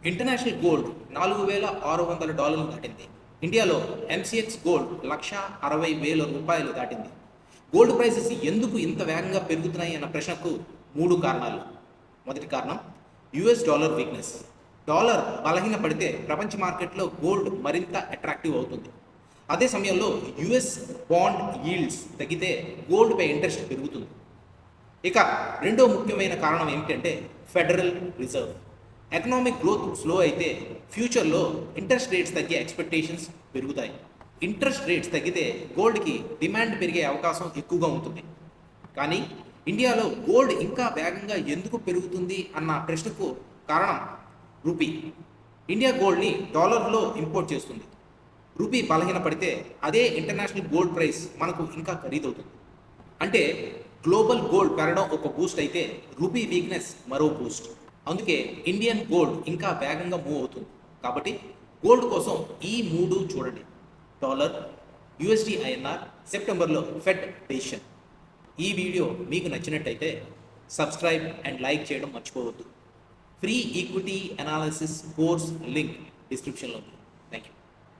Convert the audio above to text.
International gold $4,600 దాటింది. ఇండియాలో MCX gold ₹1,60,000 దాటింది. గోల్డ్ ప్రైసెస్ ఎందుకు ఇంత వేగంగా పెరుగుతున్నాయి అన్న ప్రశ్నకు 3 కారణాలు. మొదటి కారణం యుఎస్ డాలర్ వీక్నెస్. డాలర్ బలహీన పడితే ప్రపంచ మార్కెట్లో గోల్డ్ మరింత అట్రాక్టివ్ అవుతుంది. అదే సమయంలో యుఎస్ బాండ్ ఈల్డ్స్ తగ్గితే గోల్డ్పై ఇంట్రెస్ట్ పెరుగుతుంది. ఇక రెండో ముఖ్యమైన కారణం ఏమిటంటే federal reserve. Economic growth slow అయితే ఫ్యూచర్లో ఇంట్రెస్ట్ రేట్స్ తగ్గే ఎక్స్పెక్టేషన్స్ పెరుగుతాయి. ఇంట్రెస్ట్ రేట్స్ తగ్గితే గోల్డ్కి డిమాండ్ పెరిగే అవకాశం ఎక్కువగా ఉంటుంది. కానీ ఇండియాలో గోల్డ్ ఇంకా వేగంగా ఎందుకు పెరుగుతుంది అన్న ప్రశ్నకు కారణం రూపీ. ఇండియా గోల్డ్ని డాలర్లో ఇంపోర్ట్ చేస్తుంది. రూపీ బలహీన పడితే అదే ఇంటర్నేషనల్ గోల్డ్ ప్రైస్ మనకు ఇంకా ఖరీదవుతుంది. అంటే గ్లోబల్ గోల్డ్ పెరగడం ఒక బూస్ట్ అయితే రూపీ వీక్నెస్ మరో బూస్ట్. అందుకే ఇండియన్ గోల్డ్ ఇంకా వేగంగా మూవ్ అవుతుంది. కాబట్టి గోల్డ్ కోసం ఈ 3 చూడండి: డాలర్, యుఎస్డి ఐఎన్ఆర్, సెప్టెంబర్లో ఫెడ్ డెసిషన్. ఈ వీడియో మీకు నచ్చినట్టయితే సబ్స్క్రైబ్ అండ్ లైక్ చేయడం మర్చిపోవద్దు. Free equity analysis course link డిస్క్రిప్షన్లో ఉంది.